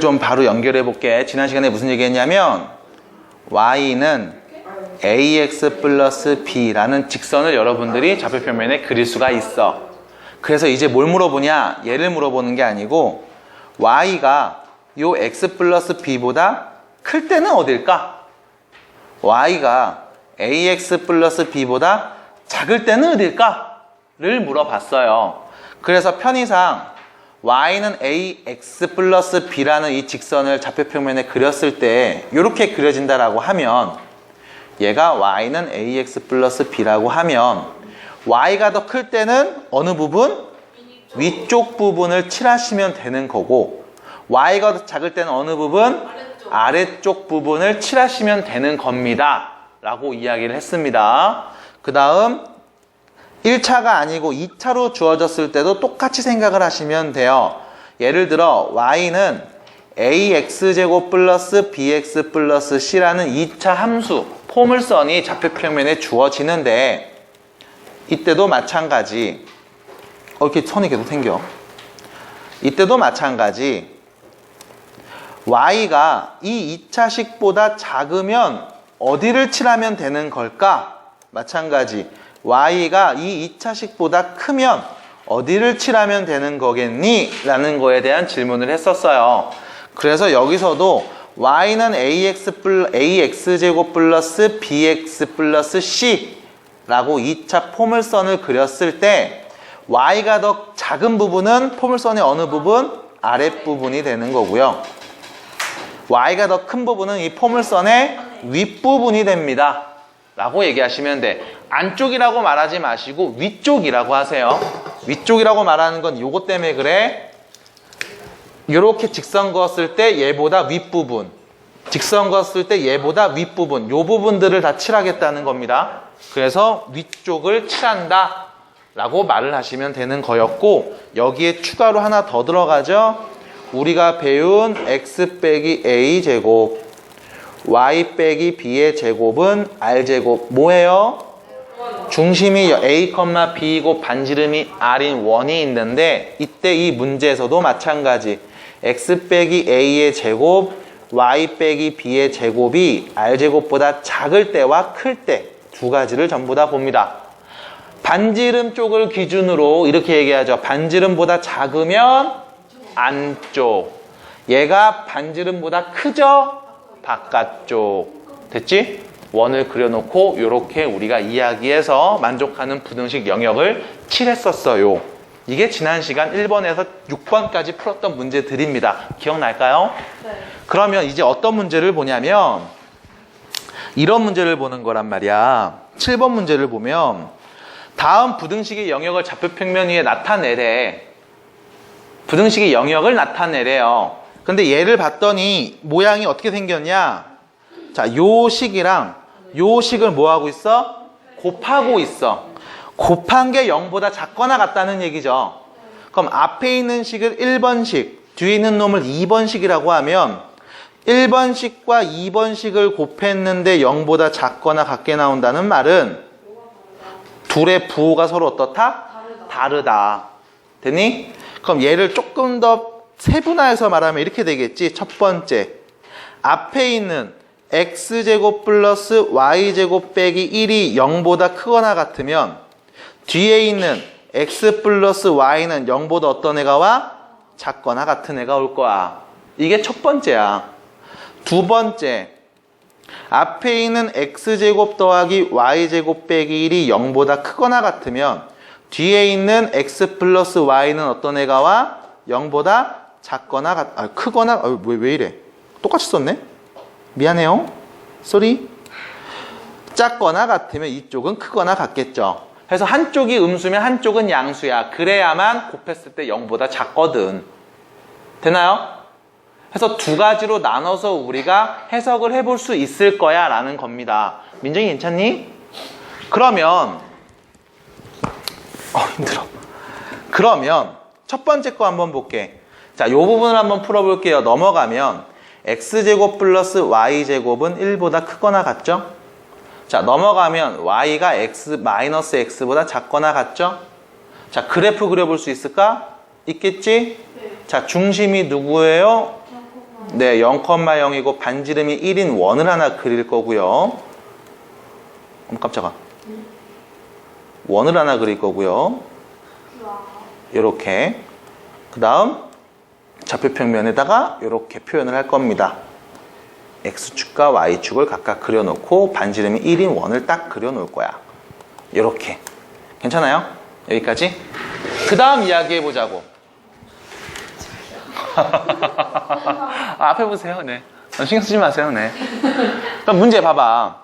좀 바로 연결해 볼게. 지난 시간에 무슨 얘기 했냐면 y는 ax 플러스 b라는 직선을 여러분들이 좌표평면에 그릴 수가 있어. 그래서 이제 뭘 물어보냐? 얘를 물어보는 게 아니고 y가 요 x 플러스 b보다 클 때는 어딜까? y가 ax 플러스 b보다 작을 때는 어딜까? 를 물어봤어요. 그래서 편의상 y는 ax 플러스 b라는 이 직선을 좌표평면에 그렸을 때 이렇게 그려진다라고 하면 얘가 y는 ax 플러스 b라고 하면 y가 더 클 때는 어느 부분? 위쪽 부분을 칠하시면 되는 거고 y가 더 작을 때는 어느 부분? 아래쪽 부분을 칠하시면 되는 겁니다 라고 이야기를 했습니다. 그 다음 1차가 아니고 2차로 주어졌을 때도 똑같이 생각을 하시면 돼요. 예를 들어 y는 ax제곱 플러스 bx 플러스 c라는 2차 함수 포물선이 좌표평면에 주어지는데 이때도 마찬가지. 이렇게 선이 계속 생겨. 이때도 마찬가지. y가 이 2차식보다 작으면 어디를 칠하면 되는 걸까? 마찬가지. y가 이 2차식보다 크면 어디를 칠하면 되는 거겠니? 라는 거에 대한 질문을 했었어요. 그래서 여기서도 y는 ax제곱 플러스 bx 플러스 c 라고 2차 포물선을 그렸을 때 y가 더 작은 부분은 포물선의 어느 부분? 아랫부분이 되는 거고요. y가 더 큰 부분은 이 포물선의 윗부분이 됩니다. 라고 얘기하시면 돼. 안쪽이라고 말하지 마시고 위쪽이라고 하세요. 위쪽이라고 말하는 건 요거 때문에 그래. 요렇게 직선 그었을 때 얘보다 윗부분, 직선 그었을 때 얘보다 윗부분, 요 부분들을 다 칠하겠다는 겁니다. 그래서 위쪽을 칠한다 라고 말을 하시면 되는 거였고, 여기에 추가로 하나 더 들어가죠. 우리가 배운 x 빼기 a 제곱 y 빼기 b의 제곱은 r제곱 뭐예요? 중심이 a, b이고 반지름이 r인 원이 있는데 이때 이 문제에서도 마찬가지 x 빼기 a의 제곱 y 빼기 b의 제곱이 r제곱보다 작을 때와 클 때 두 가지를 전부 다 봅니다. 반지름 쪽을 기준으로 이렇게 얘기하죠. 반지름보다 작으면 안쪽, 얘가 반지름보다 크죠? 바깥쪽. 됐지? 원을 그려놓고 이렇게 우리가 이야기해서 만족하는 부등식 영역을 칠했었어요. 이게 지난 시간 1번에서 6번까지 풀었던 문제들입니다. 기억날까요? 네. 그러면 이제 어떤 문제를 보냐면 이런 문제를 보는 거란 말이야. 7번 문제를 보면 다음 부등식의 영역을 좌표평면 위에 나타내래. 부등식의 영역을 나타내래요. 근데 얘를 봤더니 모양이 어떻게 생겼냐? 자, 요 식이랑 요 식을 뭐 하고 있어? 곱하고 있어. 곱한 게 0보다 작거나 같다는 얘기죠. 그럼 앞에 있는 식을 1번식, 뒤에 있는 놈을 2번식이라고 하면 1번식과 2번식을 곱했는데 0보다 작거나 같게 나온다는 말은 둘의 부호가 서로 어떻다? 다르다. 됐니? 그럼 얘를 조금 더 세분화해서 말하면 이렇게 되겠지. 첫 번째, 앞에 있는 x제곱 플러스 y제곱 빼기 1이 0보다 크거나 같으면 뒤에 있는 x 플러스 y는 0보다 어떤 애가 와? 작거나 같은 애가 올 거야. 이게 첫 번째야. 두 번째, 앞에 있는 x제곱 더하기 y제곱 빼기 1이 0보다 크거나 같으면 뒤에 있는 x 플러스 y는 어떤 애가 와? 0보다 작거나 크거나 왜 이래? 똑같이 썼네? 미안해요. 쏘리. 작거나 같으면 이쪽은 크거나 같겠죠. 그래서 한쪽이 음수면 한쪽은 양수야. 그래야만 곱했을 때 0보다 작거든. 되나요? 그래서 두 가지로 나눠서 우리가 해석을 해볼 수 있을 거야 라는 겁니다. 민정이 괜찮니? 그러면 힘들어. 그러면 첫 번째 거 한번 볼게. 자, 요 부분을 한번 풀어볼게요. 넘어가면 x제곱 플러스 y제곱은 1보다 크거나 같죠? 자, 넘어가면 y가 x 마이너스 x보다 작거나 같죠? 자, 그래프 그려볼 수 있을까? 있겠지? 네. 자, 중심이 누구예요? 네, 0,0이고 반지름이 1인 원을 하나 그릴 거고요. 깜짝아. 원을 하나 그릴 거고요. 이렇게. 그 다음 좌표평면에다가 이렇게 표현을 할 겁니다. X축과 Y축을 각각 그려놓고 반지름이 1인 원을 딱 그려놓을 거야. 이렇게. 괜찮아요? 여기까지? 그 다음 이야기해보자고. 앞에 보세요. 네. 신경 쓰지 마세요. 네. 그럼 문제 봐봐.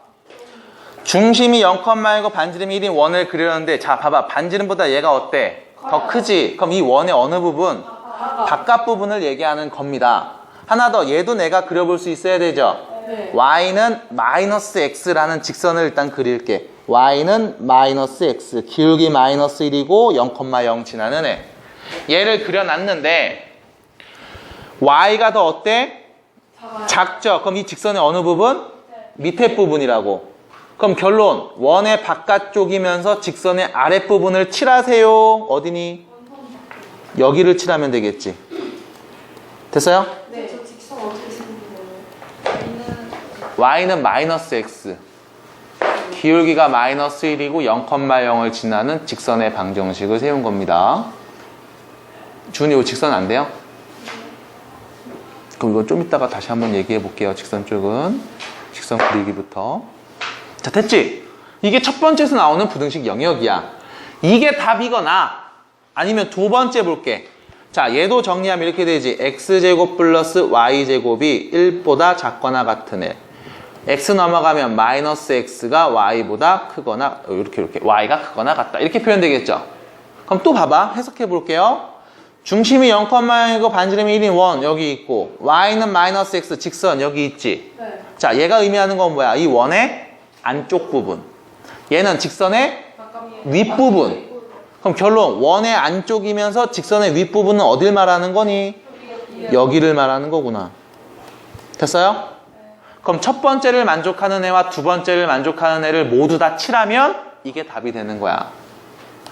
중심이 0,1고 반지름이 1인 원을 그리려는데, 자, 봐봐. 반지름보다 얘가 어때? 더 크지? 그럼 이 원의 어느 부분? 바깥 부분을 얘기하는 겁니다. 하나 더, 얘도 내가 그려볼 수 있어야 되죠? 네. y는 마이너스 x라는 직선을 일단 그릴게. y는 마이너스 x, 기울기 마이너스 1이고 0,0 지나는 애. 얘를 그려놨는데 y가 더 어때? 작죠? 그럼 이 직선의 어느 부분? 밑에 부분이라고. 그럼 결론, 원의 바깥쪽이면서 직선의 아랫부분을 칠하세요. 어디니? 여기를 칠하면 되겠지. 됐어요? 네. 저 직선 어떻게 세우는 거예요? y는 마이너스 x, 기울기가 마이너스 1이고 0,0을 지나는 직선의 방정식을 세운 겁니다. 준이 이 직선 안 돼요? 그럼 이건 좀 이따가 다시 한번 얘기해 볼게요. 직선 쪽은 직선 그리기부터. 자, 됐지? 이게 첫 번째에서 나오는 부등식 영역이야. 이게 답이거나 아니면 두 번째 볼게. 자, 얘도 정리하면 이렇게 되지. x제곱 플러스 y제곱이 1보다 작거나 같은 애. x 넘어가면 마이너스 x가 y보다 크거나, 이렇게 y가 크거나 같다. 이렇게 표현되겠죠? 그럼 또 봐봐. 해석해 볼게요. 중심이 0,0이고 반지름이 1인 원 여기 있고, y는 마이너스 x 직선 여기 있지. 네. 자, 얘가 의미하는 건 뭐야? 이 원의 안쪽 부분. 얘는 직선의 윗부분. 그럼 결론, 원의 안쪽이면서 직선의 윗부분은 어딜 말하는 거니? 여기를 말하는 거구나. 됐어요? 그럼 첫 번째를 만족하는 애와 두 번째를 만족하는 애를 모두 다 칠하면 이게 답이 되는 거야.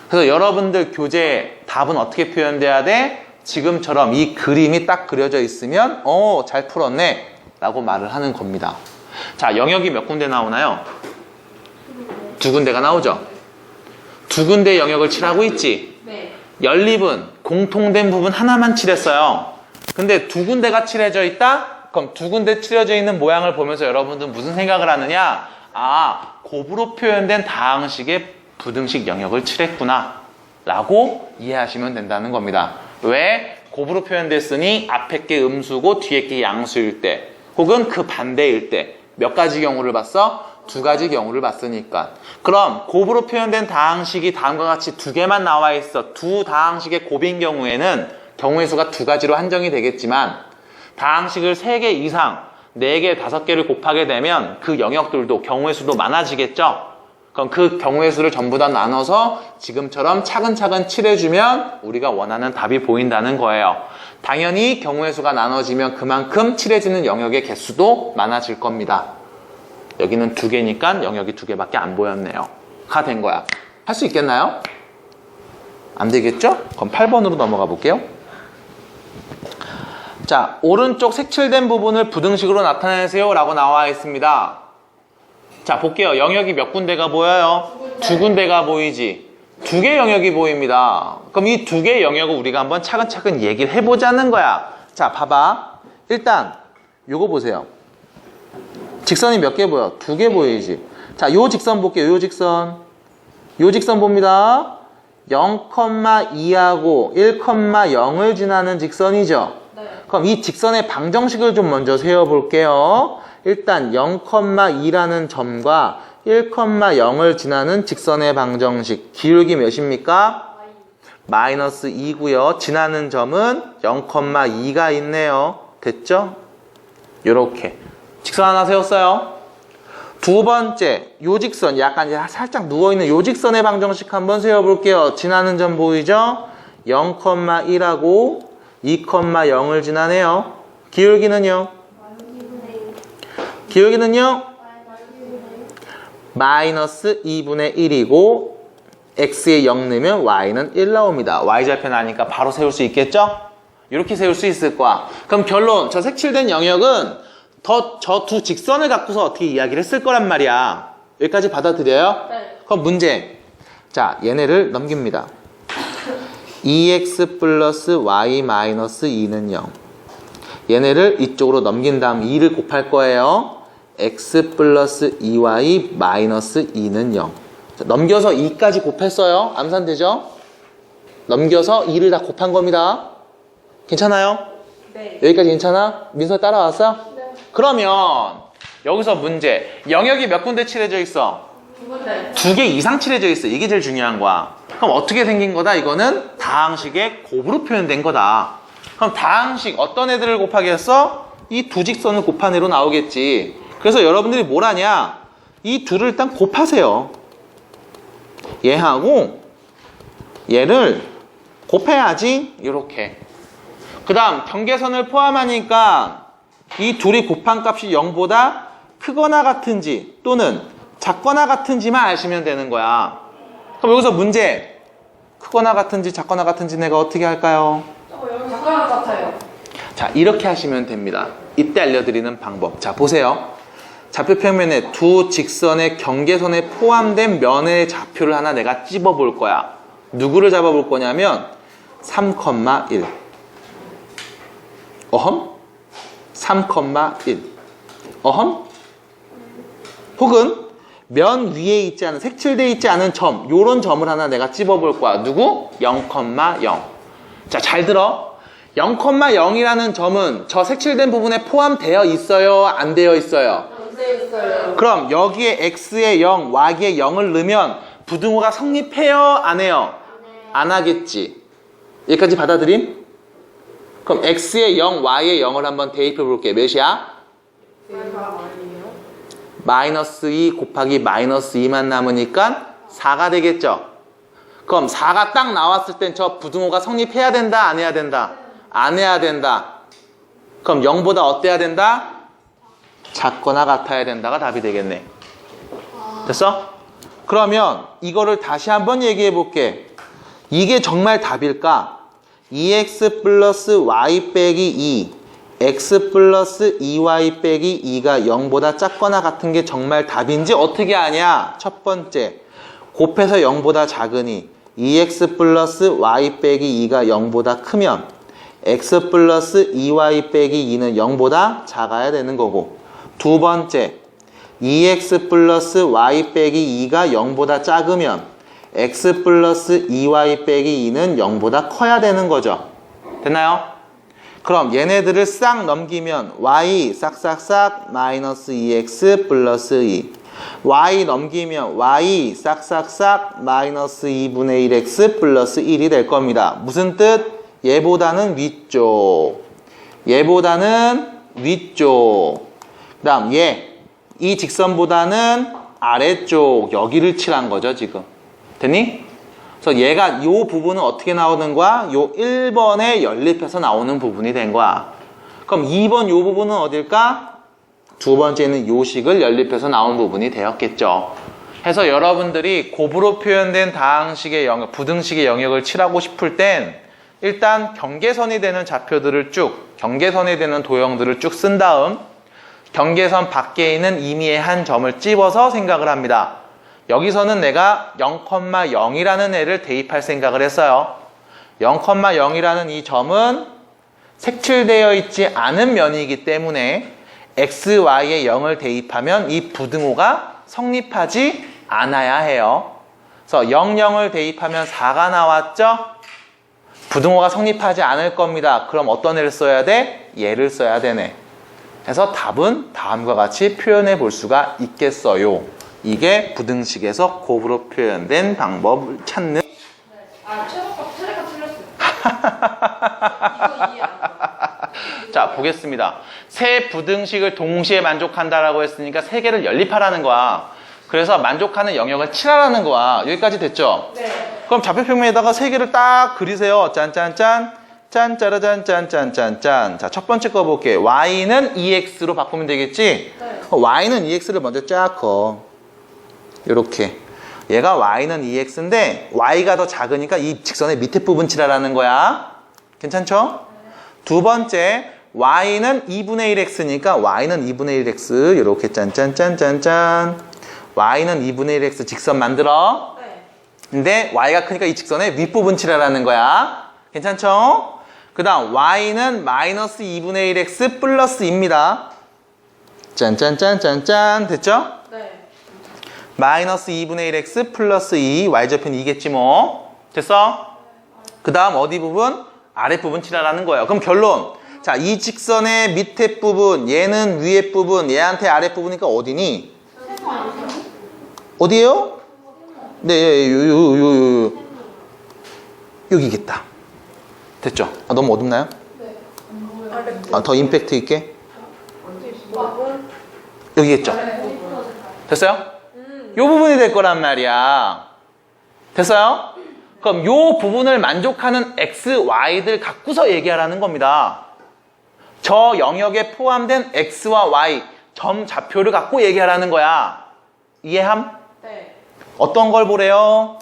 그래서 여러분들 교재 답은 어떻게 표현돼야 돼? 지금처럼 이 그림이 딱 그려져 있으면 잘 풀었네 라고 말을 하는 겁니다. 자, 영역이 몇 군데 나오나요? 두 군데가 나오죠? 두 군데 영역을 칠하고 있지? 네. 연립은 공통된 부분 하나만 칠했어요. 근데 두 군데가 칠해져 있다? 그럼 두 군데 칠해져 있는 모양을 보면서 여러분들 무슨 생각을 하느냐? 아, 곱으로 표현된 다항식의 부등식 영역을 칠했구나 라고 이해하시면 된다는 겁니다. 왜? 곱으로 표현됐으니 앞에 게 음수고 뒤에 게 양수일 때, 혹은 그 반대일 때 몇 가지 경우를 봤어? 두 가지 경우를 봤으니까. 그럼 곱으로 표현된 다항식이 다음과 같이 두 개만 나와 있어. 두 다항식의 곱인 경우에는 경우의 수가 두 가지로 한정이 되겠지만, 다항식을 3개 이상 4개, 5개를 곱하게 되면 그 영역들도 경우의 수도 많아지겠죠? 그럼 그 경우의 수를 전부 다 나눠서 지금처럼 차근차근 칠해주면 우리가 원하는 답이 보인다는 거예요. 당연히 경우의 수가 나눠지면 그만큼 칠해지는 영역의 개수도 많아질 겁니다. 여기는 2개니까 영역이 2개밖에 안 보였네요. 가 된 거야. 할 수 있겠나요? 안 되겠죠? 그럼 8번으로 넘어가 볼게요. 자, 오른쪽 색칠된 부분을 부등식으로 나타내세요 라고 나와 있습니다. 자, 볼게요. 영역이 몇 군데가 보여요? 두 군데가 보이지. 2개 영역이 보입니다. 그럼 이 2개 영역을 우리가 한번 차근차근 얘기를 해보자는 거야. 자, 봐봐. 일단 요거 보세요. 직선이 몇 개 보여? 2개 보이지. 자, 요 직선 볼게요. 요 직선 봅니다. 0,2하고 1,0을 지나는 직선이죠. 네. 그럼 이 직선의 방정식을 좀 먼저 세워볼게요. 일단 0,2라는 점과 1,0을 지나는 직선의 방정식, 기울기 몇입니까? 마이너스 2고요. 지나는 점은 0,2가 있네요. 됐죠? 요렇게 직선 하나 세웠어요. 두 번째, 요 직선, 약간 이제 살짝 누워있는 요 직선의 방정식 한번 세워볼게요. 지나는 점 보이죠? 0,1하고 2,0을 지나네요. 기울기는요? 마이너스 2분의 1이고 x에 0 넣으면 y는 1 나옵니다. y좌표 나니까 바로 세울 수 있겠죠? 이렇게 세울 수 있을 거야. 그럼 결론, 저 색칠된 영역은 저 두 직선을 갖고서 어떻게 이야기를 했을 거란 말이야. 여기까지 받아들여요? 네. 그럼 문제. 자, 얘네를 넘깁니다. 2x 플러스 y 마이너스 2는 0. 얘네를 이쪽으로 넘긴 다음 2를 곱할 거예요. x 플러스 2y 마이너스 2는 0. 자, 넘겨서 2까지 곱했어요. 암산되죠? 넘겨서 2를 다 곱한 겁니다. 괜찮아요? 네. 여기까지 괜찮아? 민서 따라왔어? 네. 그러면 여기서 문제. 영역이 몇 군데 칠해져 있어? 두 군데. 2개 이상 칠해져 있어. 이게 제일 중요한 거야. 그럼 어떻게 생긴 거다? 이거는 다항식의 곱으로 표현된 거다. 그럼 다항식 어떤 애들을 곱하게 했어? 이 두 직선을 곱한 애로 나오겠지. 그래서 여러분들이 뭘 하냐? 이 둘을 일단 곱하세요. 얘하고 얘를 곱해야지. 이렇게. 그 다음 경계선을 포함하니까 이 둘이 곱한 값이 0보다 크거나 같은지 또는 작거나 같은지만 아시면 되는 거야. 그럼 여기서 문제. 크거나 같은지 작거나 같은지 내가 어떻게 할까요? 여기 작가랑 같아요. 자, 이렇게 하시면 됩니다. 이때 알려드리는 방법. 자, 보세요. 좌표평면에 두 직선의 경계선에 포함된 면의 좌표를 하나 내가 찝어볼 거야. 누구를 잡아볼 거냐면 3,1. 어험? 3,1. 어험? 혹은 면 위에 있지 않은 색칠되어 있지 않은 점, 요런 점을 하나 내가 찝어볼 거야. 누구? 0,0. 자, 잘 들어. 0,0이라는 점은 저 색칠된 부분에 포함되어 있어요? 안 되어 있어요? 네, 있어요. 그럼 여기에 x에 0, y에 0을 넣으면 부등호가 성립해요? 안 해요? 안 하겠지. 여기까지 받아들임? 그럼 x에 0, y에 0을 한번 대입해 볼게. 몇이야? 마이너스 2 곱하기 마이너스 2만 남으니까 4가 되겠죠. 그럼 4가 딱 나왔을 땐 저 부등호가 성립해야 된다? 안 해야 된다? 안 해야 된다. 그럼 0보다 어때야 된다? 작거나 같아야 된다가 답이 되겠네. 됐어? 그러면 이거를 다시 한번 얘기해 볼게. 이게 정말 답일까? 2x 플러스 y 빼기 2 x 플러스 2y 빼기 2가 0보다 작거나 같은 게 정말 답인지 어떻게 아냐? 첫 번째, 곱해서 0보다 작으니 2x 플러스 y 빼기 2가 0보다 크면 x 플러스 2y 빼기 2는 0보다 작아야 되는 거고, 두 번째, 2x 플러스 y 빼기 2가 0보다 작으면 x 플러스 2y 빼기 2는 0보다 커야 되는 거죠. 됐나요? 그럼 얘네들을 싹 넘기면 y 싹싹싹 마이너스 2x 플러스 2, y 넘기면 y 싹싹싹 마이너스 2분의 1x 플러스 1이 될 겁니다. 무슨 뜻? 얘보다는 위쪽, 얘보다는 위쪽. 그 다음 이 직선보다는 아래쪽, 여기를 칠한 거죠 지금. 됐니? 그래서 얘가 요 부분은 어떻게 나오는 거야? 요 1번에 연립해서 나오는 부분이 된 거야. 그럼 2번 요 부분은 어딜까? 두 번째는 요 식을 연립해서 나온 부분이 되었겠죠. 해서 여러분들이 곱으로 표현된 다항식의 영역, 부등식의 영역을 칠하고 싶을 땐 일단 경계선이 되는 좌표들을 쭉, 경계선이 되는 도형들을 쭉 쓴 다음 경계선 밖에 있는 임의의 한 점을 찝어서 생각을 합니다. 여기서는 내가 0,0이라는 애를 대입할 생각을 했어요. 0,0이라는 이 점은 색칠되어 있지 않은 면이기 때문에 x, y에 0을 대입하면 이 부등호가 성립하지 않아야 해요. 그래서 0, 0을 대입하면 4가 나왔죠? 부등호가 성립하지 않을 겁니다. 그럼 어떤 애를 써야 돼? 얘를 써야 되네. 그래서 답은 다음과 같이 표현해 볼 수가 있겠어요. 이게 부등식에서 곱으로 표현된 방법을 찾는. 트레가 틀렸어요. 이거 이해 안 돼. 자, 보겠습니다. 세 부등식을 동시에 만족한다라고 했으니까 세 개를 연립하라는 거야. 그래서 만족하는 영역을 칠하라는 거야. 여기까지 됐죠? 네. 그럼 좌표평면에다가 세 개를 딱 그리세요. 짠짠짠, 짠짜라짠, 짠짠짠짠. 자, 첫 번째 거 볼게요. y는 2x로 바꾸면 되겠지? 네. y는 2x를 먼저 쫙 그어. 요렇게. 얘가 y는 2x인데 y가 더 작으니까 이 직선의 밑에 부분 칠하라는 거야. 괜찮죠? 두 번째, y는 2분의 1x니까 y는 2분의 1x 이렇게 짠짠짠짠짠. y는 2분의 1x 직선 만들어. 네. 근데 y가 크니까 이 직선의 윗부분 칠하라는 거야. 괜찮죠? 그 다음 y는 마이너스 2분의 1x 플러스 2입니다. 짠짠짠짠짠. 됐죠? 네. 마이너스 2분의 1x 플러스 2 y좌표는 2겠지 뭐. 됐어? 그 다음 어디 부분? 아랫부분 칠하라는 거예요. 그럼 결론. 자, 이 직선의 밑에 부분, 얘는 위에 부분, 얘한테 아랫부분이니까 어디니? 어디에요? 네, 여기겠다. 됐죠? 아, 너무 어둡나요? 네. 아, 더 임팩트 있게? 여기겠죠? 됐어요? 요 부분이 될 거란 말이야. 됐어요? 그럼 요 부분을 만족하는 x, y들 갖고서 얘기하라는 겁니다. 저 영역에 포함된 x와 y 점 좌표를 갖고 얘기하라는 거야. 이해함? 네. 어떤 걸 보래요?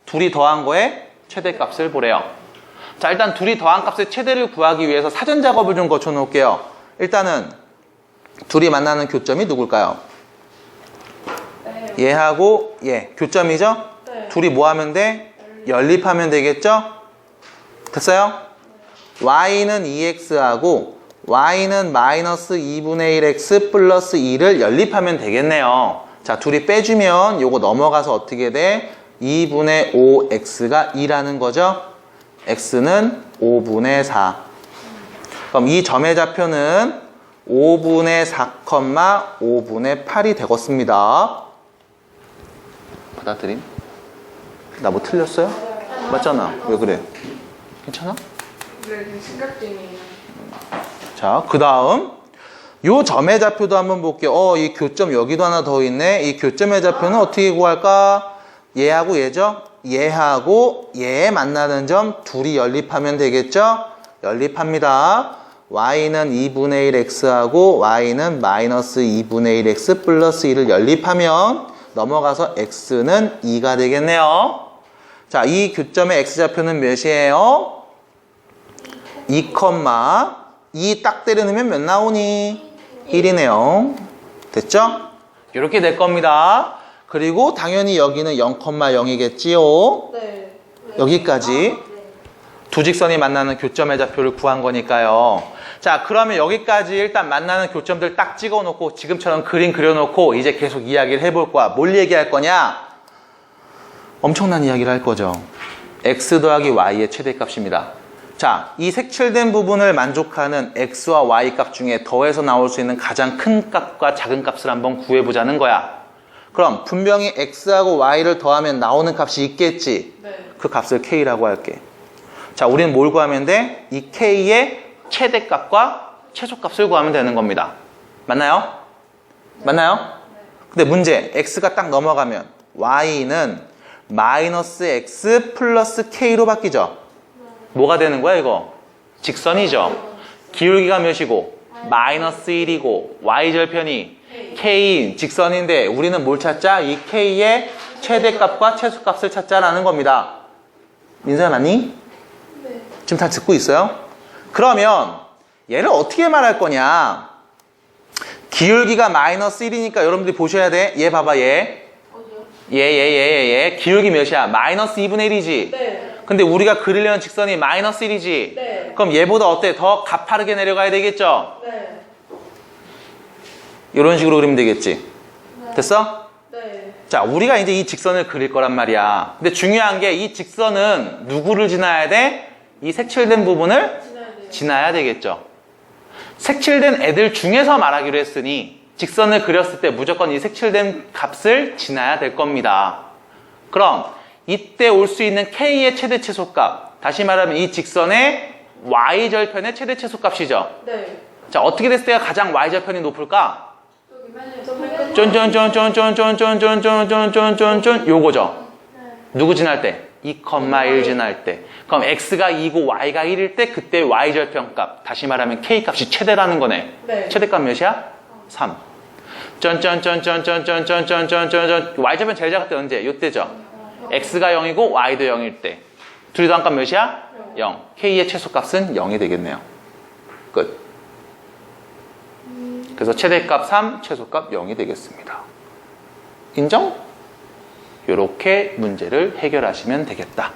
둘이 더한 거에 최대값을 보래요. 자, 일단 둘이 더한 값의 최대를 구하기 위해서 사전 작업을 좀 거쳐 놓을게요. 일단은 둘이 만나는 교점이 누굴까요? 네. 얘하고 얘 교점이죠? 네. 둘이 뭐 하면 돼? 연립하면 되겠죠? 됐어요? y는 2x하고 y는 마이너스 2분의 1x 플러스 2를 연립하면 되겠네요. 자, 둘이 빼주면 요거 넘어가서 어떻게 돼? 2분의 5x가 2라는 거죠? x는 5분의 4. 그럼 이 점의 좌표는 5분의 4, 5분의 8이 되겠습니다. 받아들임? 나 뭐 틀렸어요? 맞잖아. 왜 그래? 괜찮아? 네, 생각 중이에요. 자, 그 다음 요 점의 좌표도 한번 볼게요. 이 교점 여기도 하나 더 있네. 이 교점의 좌표는 어떻게 구할까? 얘하고 얘죠? 얘하고 얘 만나는 점 둘이 연립하면 되겠죠? 연립합니다. y는 2분의 1x하고 y는 마이너스 2분의 1x 플러스 2를 연립하면 넘어가서 x는 2가 되겠네요. 자, 이 교점의 x좌표는 몇이에요? 2, 2 딱 때려넣으면 몇 나오니? 1이네요. 됐죠? 이렇게 될 겁니다. 그리고 당연히 여기는 0,0이겠지요. 네. 여기까지 두 직선이 만나는 교점의 좌표를 구한 거니까요. 자, 그러면 여기까지 일단 만나는 교점들 딱 찍어 놓고 지금처럼 그림 그려 놓고 이제 계속 이야기를 해볼 거야. 뭘 얘기할 거냐? 엄청난 이야기를 할 거죠. x 더하기 y의 최대값입니다. 자, 이 색칠된 부분을 만족하는 x와 y 값 중에 더해서 나올 수 있는 가장 큰 값과 작은 값을 한번 구해보자는 거야. 그럼 분명히 x하고 y를 더하면 나오는 값이 있겠지. 네. 그 값을 k라고 할게. 자, 우리는 뭘 구하면 돼? 이 k의 최대값과 최소값을 구하면 되는 겁니다. 맞나요? 맞나요? 근데 문제, x가 딱 넘어가면 y는 마이너스 x 플러스 k로 바뀌죠? 뭐가 되는 거야 이거? 직선이죠. 기울기가 몇이고? 마이너스 1이고 y절편이 k인 직선인데 우리는 뭘 찾자? 이 k의 최대값과 최소값을 찾자라는 겁니다. 민서야 맞니? 네. 지금 다 듣고 있어요? 그러면 얘를 어떻게 말할 거냐? 기울기가 마이너스 1이니까 여러분들이 보셔야 돼. 얘 봐봐 얘. 어디요? 얘. 기울기 몇이야? 마이너스 2분의 1이지? 네. 근데 우리가 그리려는 직선이 마이너스 1이지? 네. 그럼 얘보다 어때? 더 가파르게 내려가야 되겠죠? 네. 이런 식으로 그리면 되겠지? 네. 됐어? 네. 자, 우리가 이제 이 직선을 그릴 거란 말이야. 근데 중요한 게 이 직선은 누구를 지나야 돼? 이 색칠된 부분을 지나야 돼요. 지나야 되겠죠. 색칠된 애들 중에서 말하기로 했으니 직선을 그렸을 때 무조건 이 색칠된 값을 지나야 될 겁니다. 그럼 이때 올 수 있는 k의 최대 최소값, 다시 말하면 이 직선의 y절편의 최대 최소값이죠. 네. 자, 어떻게 됐을 때가 가장 y절편이 높을까? 저기 쫀쫀쫀쫀쫀쫀쫀쫀쫀쫀쫀쫀 요거죠. 누구 지날 때? 2,1 지날 때. 그럼 x가 2고 y가 1일 때 그때 y절편값, 다시 말하면 k값이 최대라는 거네. 네. 최대값 몇이야? 3. 쫀쫀쫀쫀쫀쫀쫀쫀쫀쫀쫀 y절편 제일 작을 때 언제? 요때죠. x가 0이고 y도 0일 때. 둘이 더한값 몇이야? 0. k의 최소값은 0이 되겠네요. 끝. 그래서 최대값 3, 최소값 0이 되겠습니다. 인정? 이렇게 문제를 해결하시면 되겠다.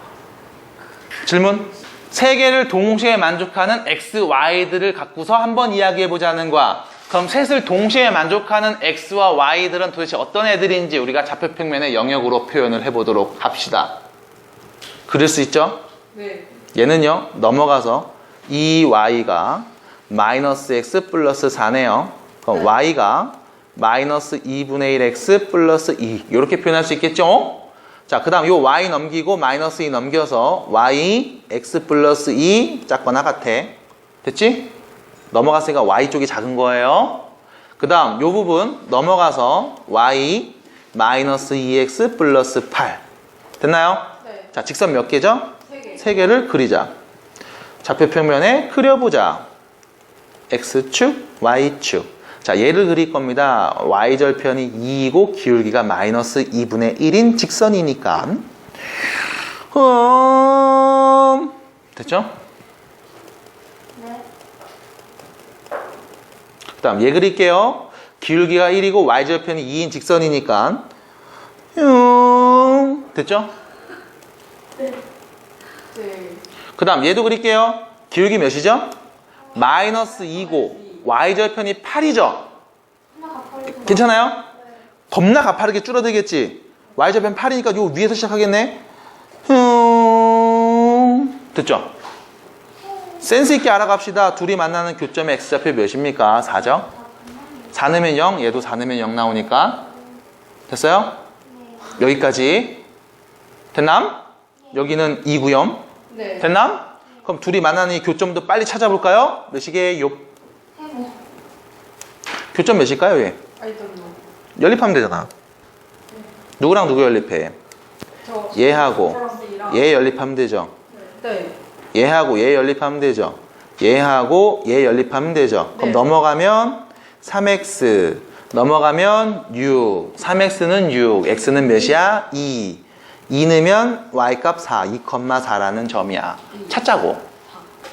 질문? 세 개를 동시에 만족하는 x, y들을 갖고서 한번 이야기해보자는 거야. 그럼 셋을 동시에 만족하는 x와 y들은 도대체 어떤 애들인지 우리가 좌표평면의 영역으로 표현을 해보도록 합시다. 그릴 수 있죠? 네. 얘는요, 넘어가서 2y가 마이너스 x 플러스 4네요. 그럼 y가 마이너스 2분의 1x 플러스 2 이렇게 표현할 수 있겠죠? 자, 그 다음 요 y 넘기고 마이너스 2 넘겨서 y x 플러스 2 작거나 같아. 됐지? 넘어갔으니까 y 쪽이 작은 거예요. 그 다음 요 부분 넘어가서 y 마이너스 2x 플러스 8 됐나요? 네. 자, 직선 몇 개죠? 3개. 세 개를 그리자. 좌표평면에 그려보자. x축, y축. 자, 얘를 그릴 겁니다. y절편이 2이고 기울기가 마이너스 2분의 1인 직선이니까. 됐죠? 네. 그 다음 얘 그릴게요. 기울기가 1이고 y절편이 2인 직선이니까. 됐죠? 네. 네. 그 다음 얘도 그릴게요. 기울기 몇이죠? 마이너스 2고 y절편이 8이죠? 하나 가파르게. 괜찮아요? 네. 겁나 가파르게 줄어들겠지? y절편 8이니까 요 위에서 시작하겠네? 됐죠? 센스 있게 알아갑시다. 둘이 만나는 교점의 x좌표 몇입니까? 4죠? 4 넣으면 0, 얘도 4 넣으면 0 나오니까 됐어요? 여기까지 됐남? 여기는 2구요. 네. 됐남? 그럼 둘이 만나는 이 교점도 빨리 찾아볼까요? 몇이게요? 해보. 교점 몇일까요? 얘? 아이돌로. 연립하면 되잖아. 누구랑 누구 연립해? 저. 얘하고 저랑 B랑. 얘 연립하면 되죠. 네. 얘하고 얘 연립하면 되죠. 얘하고 얘 연립하면 되죠. 그럼 네. 넘어가면 3x 넘어가면 6 3x는 6 x는 몇이야? 2 2 넣으면 y값 4 2,4라는 점이야. 찾자고.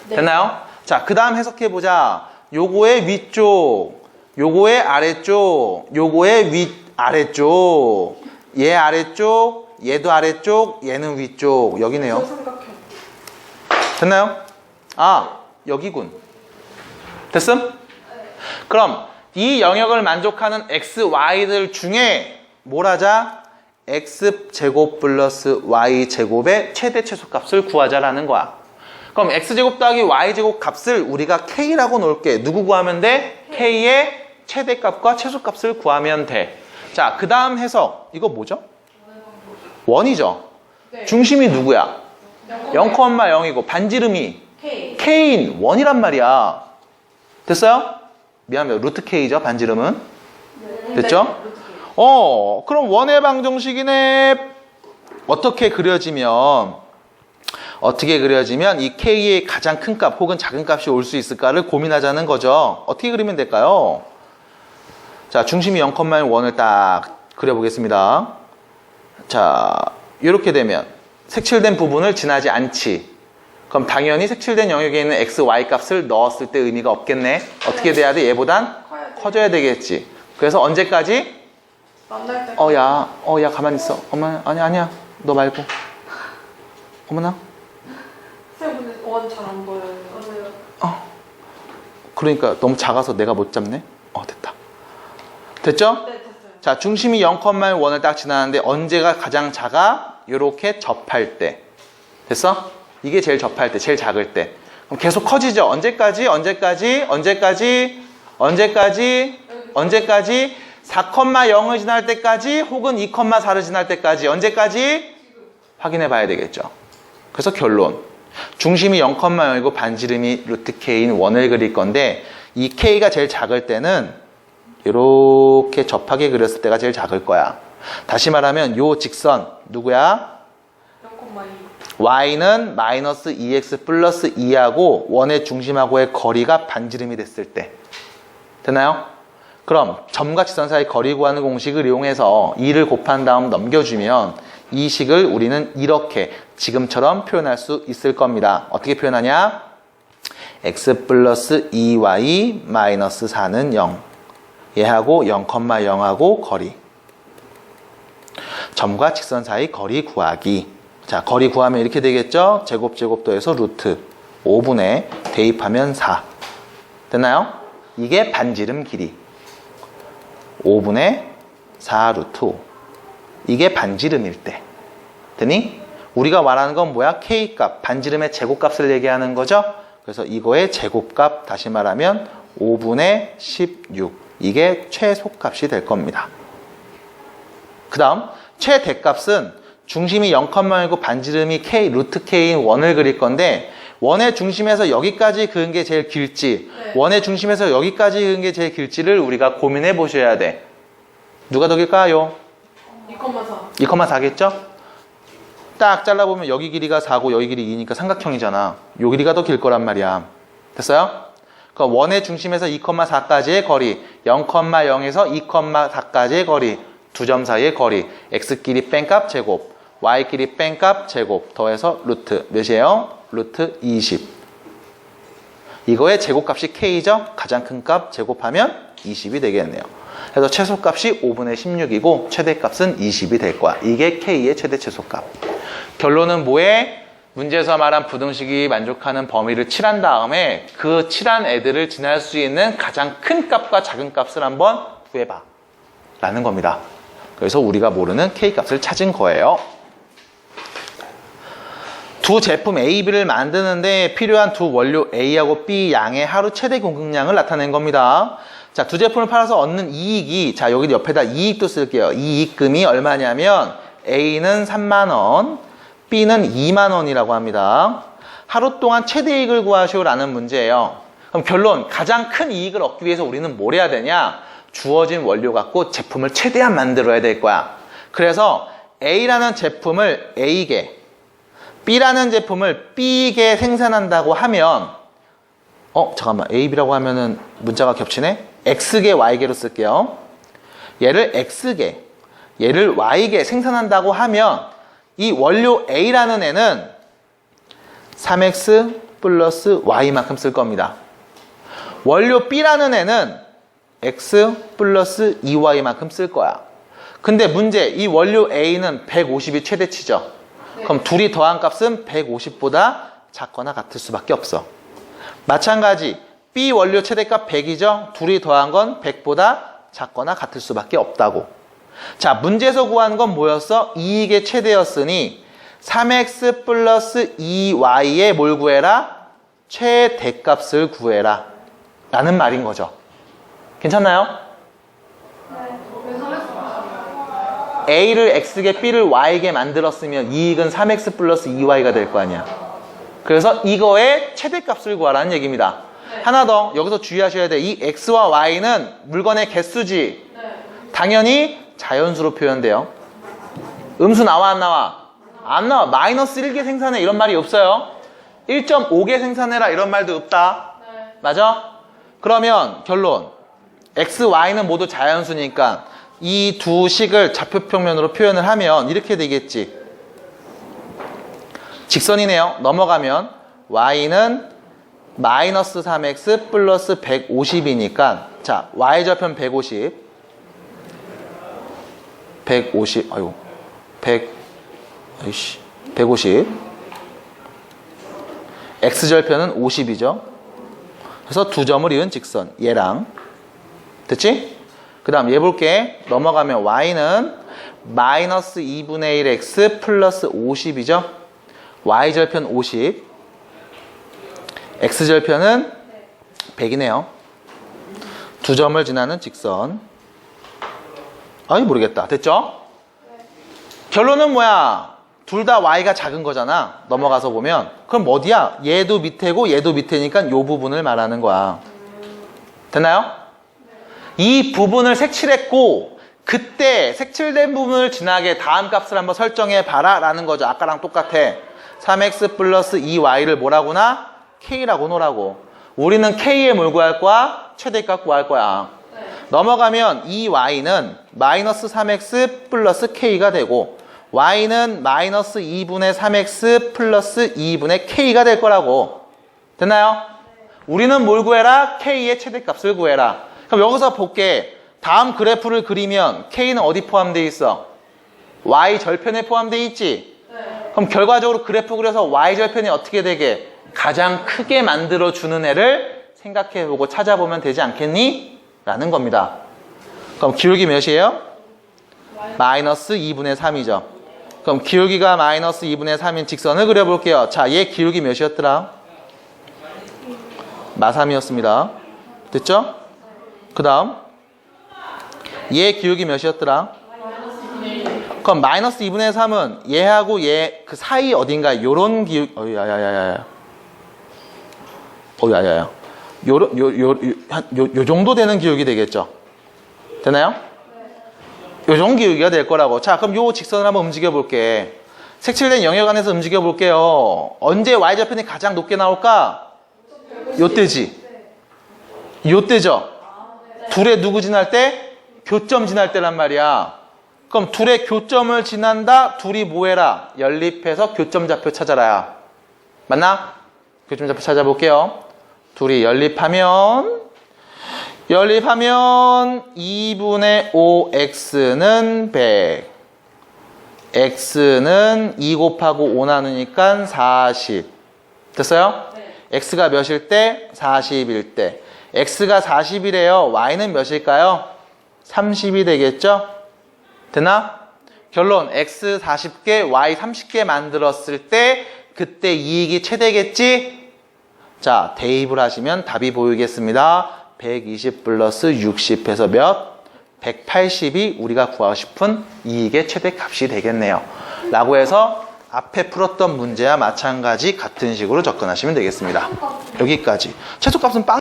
네. 됐나요? 자, 그 다음 해석해보자. 요거의 위쪽, 요거의 아래쪽, 요거의 아래쪽, 얘 아래쪽, 얘도 아래쪽, 얘는 위쪽. 여기네요. 저 삼각형. 됐나요? 아, 여기군. 됐음? 그럼 이 영역을 만족하는 x, y들 중에 뭘 하자? x제곱 플러스 y제곱의 최대 최소값을 구하자라는 거야. 그럼 x제곱 더하기 y제곱 값을 우리가 k라고 놓을게. 누구 구하면 돼? k의 최대값과 최소값을 구하면 돼. 자, 그 다음 해석. 이거 뭐죠? 원이죠. 네. 중심이 누구야? 0,0이고 반지름이 K. k인 원이란 말이야. 됐어요? 미안해요. 루트 k죠, 반지름은. 네. 됐죠? 네. 그럼 원의 방정식이네. 어떻게 그려지면 이 k의 가장 큰 값 혹은 작은 값이 올 수 있을까를 고민하자는 거죠. 어떻게 그리면 될까요? 자, 중심이 0,1을 딱 그려보겠습니다. 자, 이렇게 되면 색칠된 부분을 지나지 않지. 그럼 당연히 색칠된 영역에 있는 x, y 값을 넣었을 때 의미가 없겠네. 어떻게 돼야 돼? 얘보단 커야 돼. 커져야 되겠지. 그래서 언제까지? 만날 때. 야, 가만히 있어. 엄마, 아니야. 너 말고. 어머나. 쌤 근데 원 잘 안 보여요. 맞아요. 그러니까 너무 작아서 내가 못 잡네. 됐다. 됐죠? 네, 됐어요. 자, 중심이 0,1을 딱 지나는데 언제가 가장 작아? 요렇게 접할 때. 됐어? 이게 제일 접할 때, 제일 작을 때. 그럼 계속 커지죠? 언제까지? 4,0을 지날 때까지 혹은 2,4를 지날 때까지. 언제까지? 확인해 봐야 되겠죠. 그래서 결론. 중심이 0,0이고 반지름이 루트 k인 원을 그릴 건데 이 k가 제일 작을 때는 이렇게 접하게 그렸을 때가 제일 작을 거야. 다시 말하면 요 직선 누구야? 0,2. y는 마이너스 2x 플러스 2하고 원의 중심하고의 거리가 반지름이 됐을 때. 되나요? 그럼 점과 직선 사이 거리 구하는 공식을 이용해서 2를 곱한 다음 넘겨주면 이 식을 우리는 이렇게 지금처럼 표현할 수 있을 겁니다. 어떻게 표현하냐? x 플러스 2y 마이너스 4는 0. 얘하고 0,0하고 거리. 점과 직선 사이 거리 구하기. 자, 거리 구하면 이렇게 되겠죠? 제곱 더해서 루트 5분의 대입하면 4. 됐나요? 이게 반지름 길이. 5분의 4 루트 5. 이게 반지름일 때. 됐니? 우리가 말하는 건 뭐야? K값, 반지름의 제곱값을 얘기하는 거죠? 그래서 이거의 제곱값, 다시 말하면 5분의 16. 이게 최소값이 될 겁니다. 그 다음, 최대값은 중심이 0,1고 반지름이 K, 루트 K인 원을 그릴 건데, 원의 중심에서 여기까지 그은 게 제일 길지, 네. 원의 중심에서 여기까지 그은 게 제일 길지를 우리가 고민해 보셔야 돼. 누가 더 길까요? 2,4. 2,4겠죠? 딱 잘라보면 여기 길이가 4고 여기 길이 2니까 삼각형이잖아. 요 길이가 더 길 거란 말이야. 됐어요? 그러니까 원의 중심에서 2,4까지의 거리, 0,0에서 2,4까지의 거리, 두 점 사이의 거리, x끼리 뺀값 제곱, y끼리 뺀값 제곱 더해서 루트 몇이에요? 루트 20. 이거의 제곱값이 k죠? 가장 큰 값 제곱하면 20이 되겠네요. 그래서 최소값이 5분의 16이고 최대값은 20이 될 거야. 이게 k의 최대 최소값. 결론은 뭐에? 문제에서 말한 부등식이 만족하는 범위를 칠한 다음에 그 칠한 애들을 지날 수 있는 가장 큰 값과 작은 값을 한번 구해봐 라는 겁니다. 그래서 우리가 모르는 K값을 찾은 거예요. 두 제품 A, B를 만드는데 필요한 두 원료 A하고 B 양의 하루 최대 공급량을 나타낸 겁니다. 자, 두 제품을 팔아서 얻는 이익이, 자, 여기 옆에다 이익도 쓸게요. 이익금이 얼마냐면 A는 3만 원, B는 2만 원이라고 합니다. 하루 동안 최대 이익을 구하시오라는 문제예요. 그럼 결론, 가장 큰 이익을 얻기 위해서 우리는 뭘 해야 되냐? 주어진 원료 갖고 제품을 최대한 만들어야 될 거야. 그래서 A라는 제품을 A개, B라는 제품을 B개 생산한다고 하면, 잠깐만, A, B라고 하면은 문자가 겹치네? X개, Y개로 쓸게요. 얘를 X개, 얘를 Y개 생산한다고 하면 이 원료 A라는 애는 3X 플러스 Y만큼 쓸 겁니다. 원료 B라는 애는 X 플러스 2Y만큼 쓸 거야. 근데 문제, 이 원료 A는 150이 최대치죠. 네. 그럼 둘이 더한 값은 150보다 작거나 같을 수밖에 없어. 마찬가지 B 원료 최대값 100이죠. 둘이 더한 건 100보다 작거나 같을 수밖에 없다고. 자, 문제에서 구한 건 뭐였어? 이익의 최대였으니 3x 플러스 2y의 뭘 구해라? 최대값을 구해라 라는 말인 거죠. 괜찮나요? 네. 왜 3x? A를 x개, B를 y개 만들었으면 이익은 3x 플러스 2y가 될 거 아니야. 그래서 이거의 최대값을 구하라는 얘기입니다. 네. 하나 더 여기서 주의하셔야 돼. 이 x와 y는 물건의 개수지. 네. 당연히 자연수로 표현돼요. 음수 나와 안 나와? 안 나와. 마이너스 1개 생산해 이런 말이 없어요. 1.5개 생산해라 이런 말도 없다. 네. 맞아? 그러면 결론, x, y는 모두 자연수니까 이 두 식을 좌표평면으로 표현을 하면 이렇게 되겠지. 직선이네요. 넘어가면 y는 마이너스 3x 플러스 150이니까 자, y좌편 150 x절편은 50이죠. 그래서 두 점을 이은 직선 얘랑 됐지? 그 다음 얘 볼게. 넘어가면 y는 마이너스 2분의 1 x 플러스 50이죠. y절편 50 x절편은 100이네요. 두 점을 지나는 직선. 아니 모르겠다. 됐죠? 네. 결론은 뭐야? 둘 다 y가 작은 거잖아. 넘어가서 보면. 그럼 어디야? 얘도 밑에고 얘도 밑에니까 이 부분을 말하는 거야. 됐나요? 이 부분을 색칠했고 그때 색칠된 부분을 지나게 다음 값을 한번 설정해 봐라 라는 거죠. 아까랑 똑같아. 3x 플러스 2y를 뭐라고나? k라고 놓으라고. 우리는 k에 뭘 구할 거야? 최대값 구할 거야. 네. 넘어가면 이 y는 마이너스 3x 플러스 k가 되고 y는 마이너스 2분의 3x 플러스 2분의 k가 될 거라고. 됐나요? 우리는 뭘 구해라? K의 최대값을 구해라. 그럼 여기서 볼게. 다음 그래프를 그리면 K는 어디 포함되어 있어? Y 절편에 포함되어 있지? 그럼 결과적으로 그래프 그려서 Y 절편이 어떻게 되게? 가장 크게 만들어주는 애를 생각해보고 찾아보면 되지 않겠니? 라는 겁니다. 그럼 기울기 몇이에요? 마이너스 2분의 3이죠. 그럼 기울기가 마이너스 2분의 3인 직선을 그려볼게요. 자, 얘 기울기 몇이었더라? 마3이었습니다. 됐죠? 그 다음 얘 기울기 몇이었더라? 그럼 마이너스 2분의 3은 얘하고 얘 그 사이 어딘가 요런 기울 야야야야 요 정도 되는 기울기 되겠죠? 되나요? 요 정도 기울기가 될 거라고. 자, 그럼 요 직선을 한번 움직여 볼게. 색칠된 영역 안에서 움직여 볼게요. 언제 Y절편이 가장 높게 나올까? 요때지. 요때죠? 둘의 누구 지날 때? 교점 지날 때란 말이야. 그럼 둘의 교점을 지난다. 둘이 뭐해라? 연립해서 교점 좌표 찾아라야. 맞나? 교점 좌표 찾아볼게요. 둘이 연립하면 2분의 5x는 100 x는 2 곱하고 5 나누니까 40 됐어요? 네. x가 몇일 때? 40일 때. x가 40이래요. y는 몇일까요? 30이 되겠죠? 되나? 결론 x 40개, y 30개 만들었을 때 그때 이익이 최대겠지? 자, 대입을 하시면 답이 보이겠습니다. 120 플러스 60 해서 몇? 180이 우리가 구하고 싶은 이익의 최대값이 되겠네요. 라고 해서 앞에 풀었던 문제와 마찬가지 같은 식으로 접근하시면 되겠습니다. 여기까지. 최소값은 빵